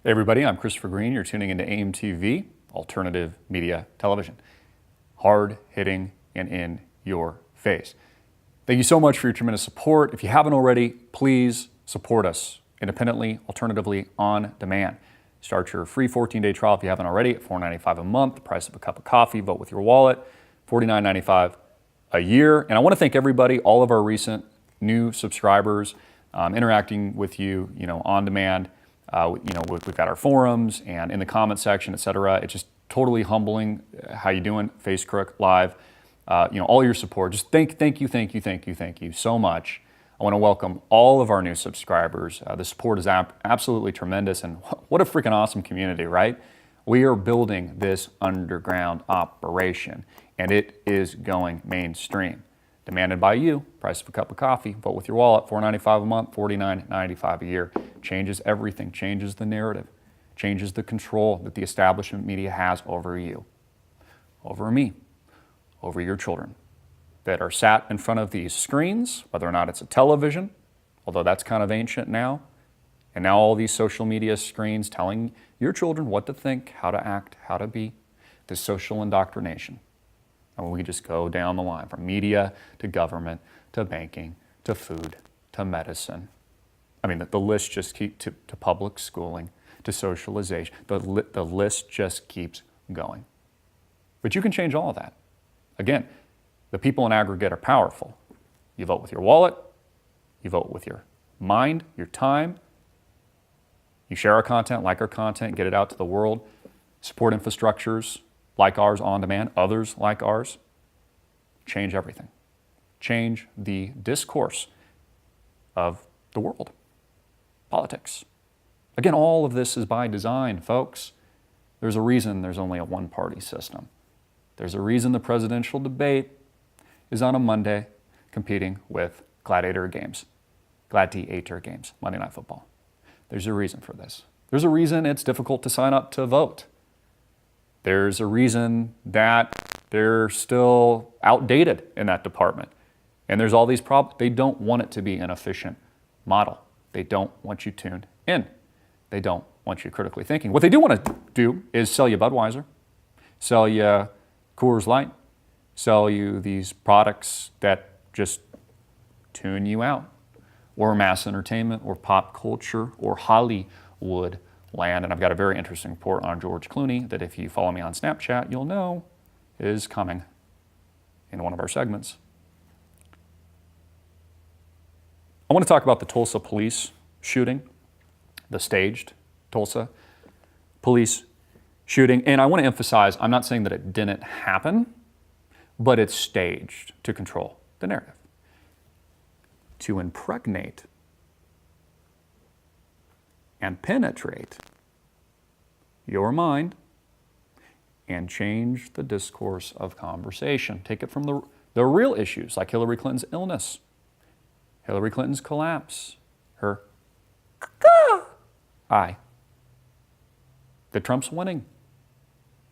Hey everybody, I'm Christopher Green. You're tuning into AIM-TV, alternative media television. Hard hitting and in your face. Thank you so much for your tremendous support. If you haven't already, please support us independently, alternatively, on demand. Start your free 14-day trial if you haven't already at $4.95 a month, the price of a cup of coffee. Vote with your wallet, $49.95 a year. And I want to thank everybody, all of our recent new subscribers, interacting with you, on demand. We've got our forums and in the comment section, etc. It's just totally humbling. How you doing? Face Crook Live. All your support. Just thank you so much. I want to welcome all of our new subscribers. The support is absolutely tremendous, and what a freaking awesome community, right? We are building this underground operation, and it is going mainstream. Demanded by you, price of a cup of coffee, vote with your wallet, $4.95 a month, $49.95 a year. Changes everything, changes the narrative, changes the control that the establishment media has over you, over me, over your children that are sat in front of these screens, whether or not it's a television, although that's kind of ancient now, and now all these social media screens telling your children what to think, how to act, how to be, this social indoctrination. And we just go down the line from media to government to banking to food to medicine. I mean, the list just keeps to public schooling to socialization. The list just keeps going. But you can change all of that. Again, the people in aggregate are powerful. You vote with your wallet. You vote with your mind, your time. You share our content, like our content, get it out to the world. Support infrastructures like ours on demand, others like ours. Change everything. Change the discourse of the world. Politics. Again, all of this is by design, folks. There's a reason there's only a one-party system. There's a reason the presidential debate is on a Monday competing with gladiator games, Monday Night Football. There's a reason for this. There's a reason it's difficult to sign up to vote. There's a reason that they're still outdated in that department. And there's all these problems. They don't want it to be an efficient model. They don't want you tuned in. They don't want you critically thinking. What they do want to do is sell you Budweiser, sell you Coors Light, sell you these products that just tune you out, or mass entertainment, or pop culture, or Hollywood land. And I've got a very interesting report on George Clooney that if you follow me on Snapchat, you'll know is coming in one of our segments. I want to talk about the Tulsa police shooting, the staged Tulsa police shooting. And I want to emphasize, I'm not saying that it didn't happen, but it's staged to control the narrative, to impregnate and penetrate your mind and change the discourse of conversation. Take it from the real issues like Hillary Clinton's illness, Hillary Clinton's collapse, her eye, that Trump's winning,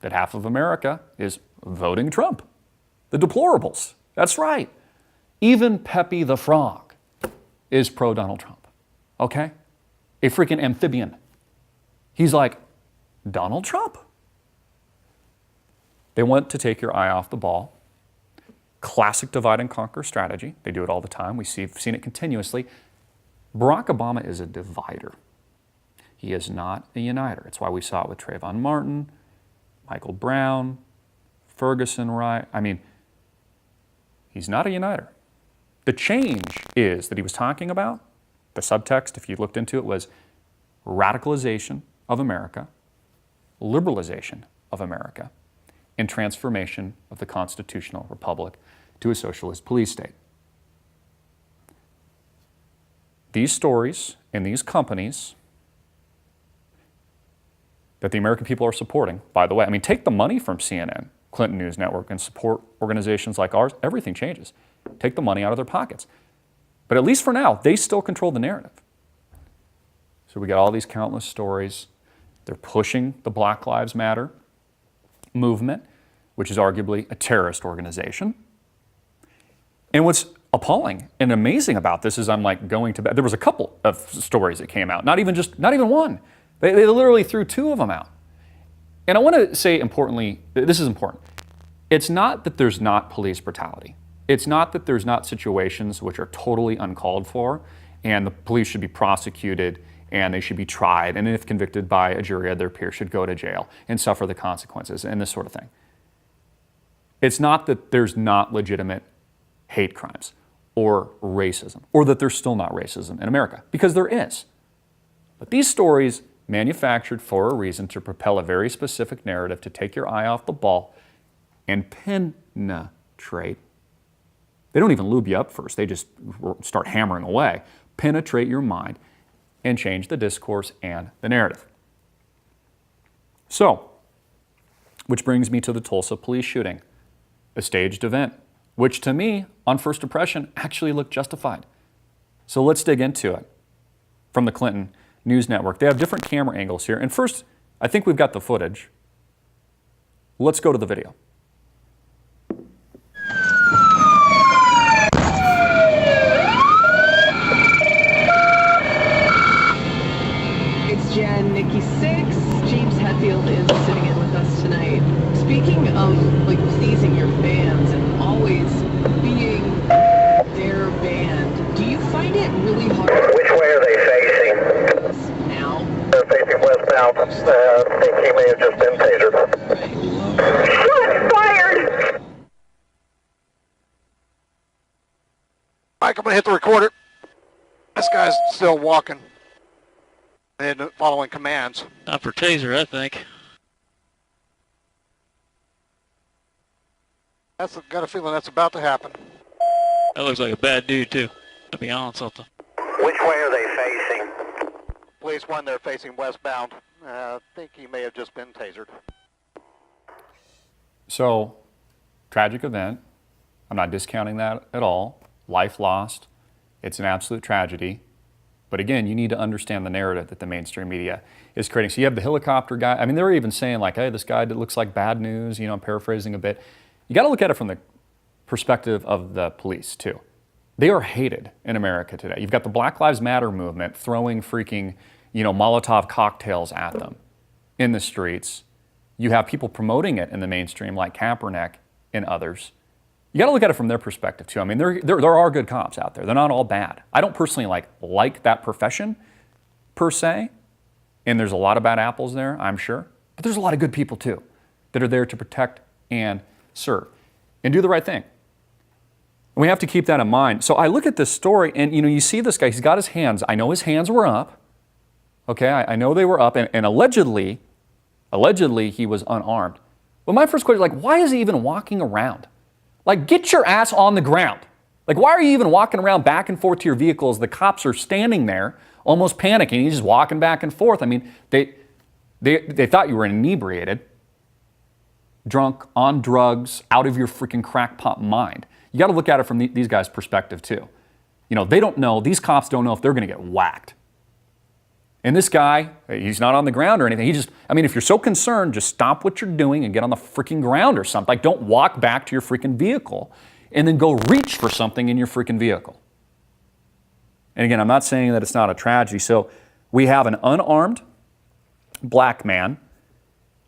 that half of America is voting Trump, the deplorables. That's right. Even Pepe the Frog is pro-Donald Trump, okay? A freaking amphibian. He's like, Donald Trump. They want to take your eye off the ball. Classic divide and conquer strategy. They do it all the time. We've seen it continuously. Barack Obama is a divider. He is not a uniter. It's why we saw it with Trayvon Martin, Michael Brown, Ferguson Wright. I mean, he's not a uniter. The change is that he was talking about, the subtext, if you looked into it, was radicalization of America, liberalization of America, and transformation of the constitutional republic to a socialist police state. These stories and these companies that the American people are supporting, by the way, I mean, take the money from CNN, Clinton News Network, and support organizations like ours, everything changes. Take the money out of their pockets. But at least for now, they still control the narrative. So we got all these countless stories. They're pushing the Black Lives Matter movement, which is arguably a terrorist organization. And what's appalling and amazing about this is I'm like going to bed. There was a couple of stories that came out, not even one. They literally threw 2 of them out. And I want to say importantly, this is important. It's not that there's not police brutality. It's not that there's not situations which are totally uncalled for and the police should be prosecuted and they should be tried, and if convicted by a jury of their peers, should go to jail and suffer the consequences and this sort of thing. It's not that there's not legitimate hate crimes or racism, or that there's still not racism in America, because there is. But these stories manufactured for a reason to propel a very specific narrative to take your eye off the ball and penetrate. They don't even lube you up first. They just start hammering away. Penetrate your mind and change the discourse and the narrative. So, which brings me to the Tulsa police shooting, a staged event, which to me, on first impression, actually looked justified. So let's dig into it. From the Clinton News Network, they have different camera angles here. And first, I think we've got the footage. Let's go to the video. It's Jan, Nikki 6. James Hetfield is sitting in with us tonight. Speaking of pleasing your fans and always being their band, do you find it really hard? Which way are they facing? Now? They're facing westbound. I think he may have just been tasered. Shots fired! Mike, I'm going to hit the recorder. This guy's still walking and following commands. Not for taser, I think. Got a feeling that's about to happen. That looks like a bad dude, too, to be honest with you. Which way are they facing? Police 1, they're facing westbound. I think he may have just been tasered. So, tragic event. I'm not discounting that at all. Life lost. It's an absolute tragedy. But again, you need to understand the narrative that the mainstream media is creating. So you have the helicopter guy. I mean, they're even saying like, hey, this guy that looks like bad news, I'm paraphrasing a bit. You got to look at it from the perspective of the police too. They are hated in America today. You've got the Black Lives Matter movement throwing freaking, Molotov cocktails at them in the streets. You have people promoting it in the mainstream like Kaepernick and others. You got to look at it from their perspective too. I mean, there are good cops out there. They're not all bad. I don't personally like that profession per se, and there's a lot of bad apples there, I'm sure. But there's a lot of good people too that are there to protect and serve and do the right thing. And we have to keep that in mind. So I look at this story, and you see this guy. He's got his hands. I know his hands were up. Okay, I know they were up, and allegedly he was unarmed. But my first question is why is he even walking around? Get your ass on the ground. Why are you even walking around back and forth to your vehicles? The cops are standing there, almost panicking. He's just walking back and forth. I mean, they thought you were inebriated, drunk, on drugs, out of your freaking crackpot mind. You got to look at it from these guys' perspective too. They don't know. These cops don't know if they're going to get whacked. And this guy, he's not on the ground or anything. If you're so concerned, just stop what you're doing and get on the freaking ground or something. Don't walk back to your freaking vehicle and then go reach for something in your freaking vehicle. And again, I'm not saying that it's not a tragedy. So we have an unarmed black man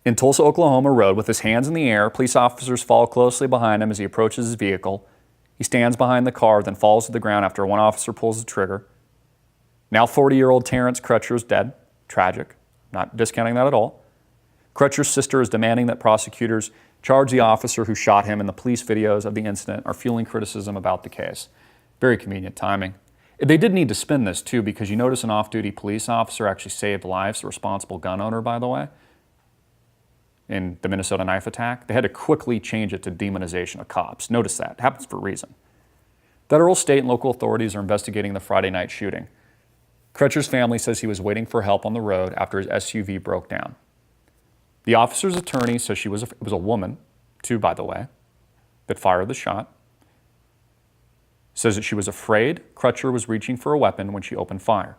in Tulsa, Oklahoma road with his hands in the air. Police officers follow closely behind him as he approaches his vehicle. He stands behind the car, then falls to the ground after one officer pulls the trigger. Now 40-year-old Terrence Crutcher is dead. Tragic. Not discounting that at all. Crutcher's sister is demanding that prosecutors charge the officer who shot him, and the police videos of the incident are fueling criticism about the case. Very convenient timing. They did need to spin this too, because you notice an off-duty police officer actually saved lives, the responsible gun owner, by the way, in the Minnesota knife attack. They had to quickly change it to demonization of cops. Notice that. It happens for a reason. Federal, state, and local authorities are investigating the Friday night shooting. Crutcher's family says he was waiting for help on the road after his SUV broke down. The officer's attorney says it was a woman, too, by the way, that fired the shot. Says that she was afraid Crutcher was reaching for a weapon when she opened fire.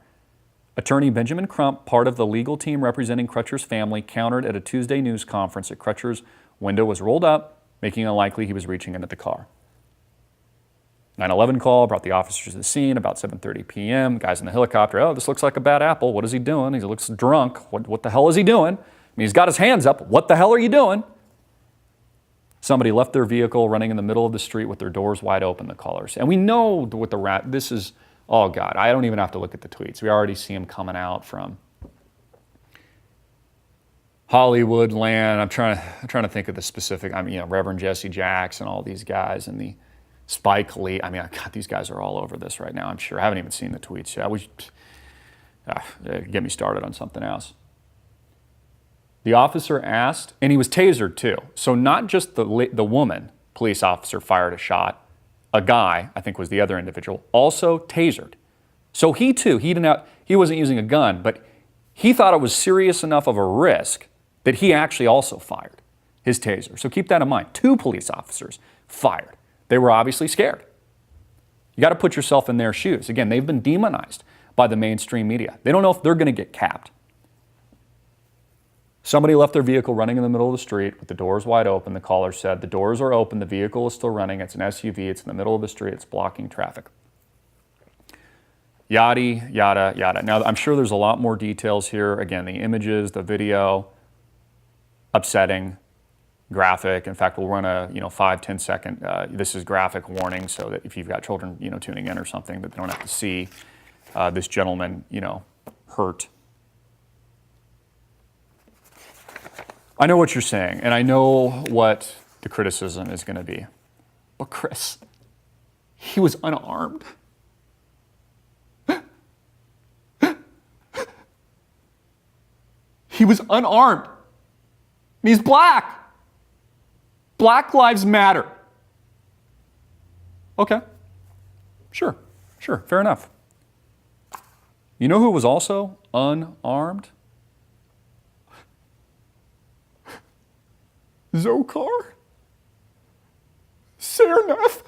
Attorney Benjamin Crump, part of the legal team representing Crutcher's family, countered at a Tuesday news conference that Crutcher's window was rolled up, making it unlikely he was reaching into the car. 911 call brought the officers to the scene about 7:30 p.m. Guys in the helicopter, oh, this looks like a bad apple. What is he doing? He looks drunk. What the hell is he doing? I mean, he's got his hands up. What the hell are you doing? Somebody left their vehicle running in the middle of the street with their doors wide open, the callers. And we know what this is, oh God, I don't even have to look at the tweets. We already see them coming out from Hollywood land. I'm trying to think of the specific, Reverend Jesse Jackson, all these guys, and the Spike Lee. I mean, God, these guys are all over this right now, I'm sure. I haven't even seen the tweets yet. Get me started on something else. The officer asked, and he was tasered too. So not just the woman police officer fired a shot, a guy, I think was the other individual, also tasered. So he too, he wasn't using a gun, but he thought it was serious enough of a risk that he actually also fired his taser. So keep that in mind. 2 police officers fired. They were obviously scared. You got to put yourself in their shoes. Again, they've been demonized by the mainstream media. They don't know if they're going to get capped. Somebody left their vehicle running in the middle of the street with the doors wide open. The caller said, the doors are open, the vehicle is still running, it's an SUV, it's in the middle of the street, it's blocking traffic. Yada, yada, yada. Now, I'm sure there's a lot more details here. Again, the images, the video, upsetting, graphic. In fact, we'll run a 5-10 second, this is graphic warning, so that if you've got children tuning in or something, that they don't have to see this gentleman hurt. I know what you're saying, and I know what the criticism is going to be. But Chris, he was unarmed. He was unarmed. And he's black. Black lives matter. Okay. Sure, fair enough. You know who was also unarmed? Zokar, Sarnath,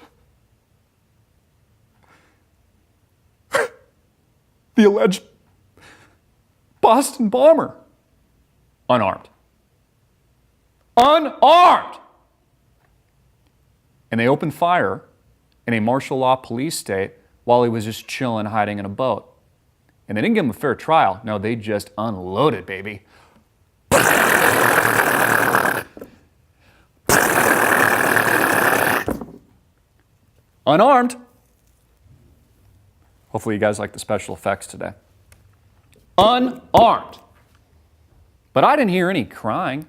the alleged Boston bomber, unarmed. Unarmed! And they opened fire in a martial law police state while he was just chilling, hiding in a boat. And they didn't give him a fair trial. No, they just unloaded, baby. Unarmed. Hopefully you guys like the special effects today. Unarmed. But I didn't hear any crying,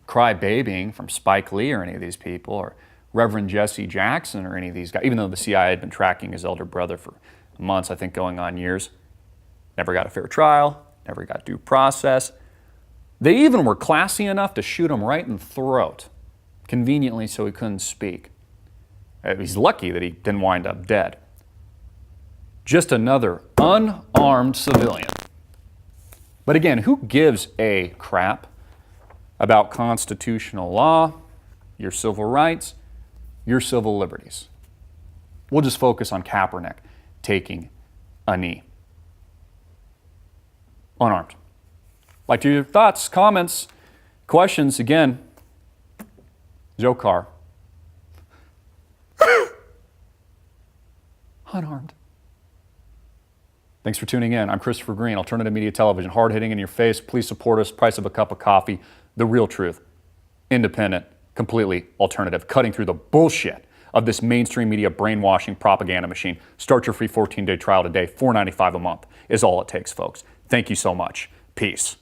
cry-babying from Spike Lee or any of these people, or Reverend Jesse Jackson or any of these guys, even though the CIA had been tracking his elder brother for months, I think going on years. Never got a fair trial, never got due process. They even were classy enough to shoot him right in the throat, conveniently so he couldn't speak. He's lucky that he didn't wind up dead. Just another unarmed civilian. But again, who gives a crap about constitutional law, your civil rights, your civil liberties? We'll just focus on Kaepernick taking a knee. Unarmed. Like to your thoughts, comments, questions. Again, Zokar. Unarmed. Thanks for tuning in. I'm Christopher Green, Alternative Media Television. Hard hitting in your face. Please support us. Price of a cup of coffee. The real truth. Independent. Completely alternative. Cutting through the bullshit of this mainstream media brainwashing propaganda machine. Start your free 14-day trial today. $4.95 a month is all it takes, folks. Thank you so much. Peace.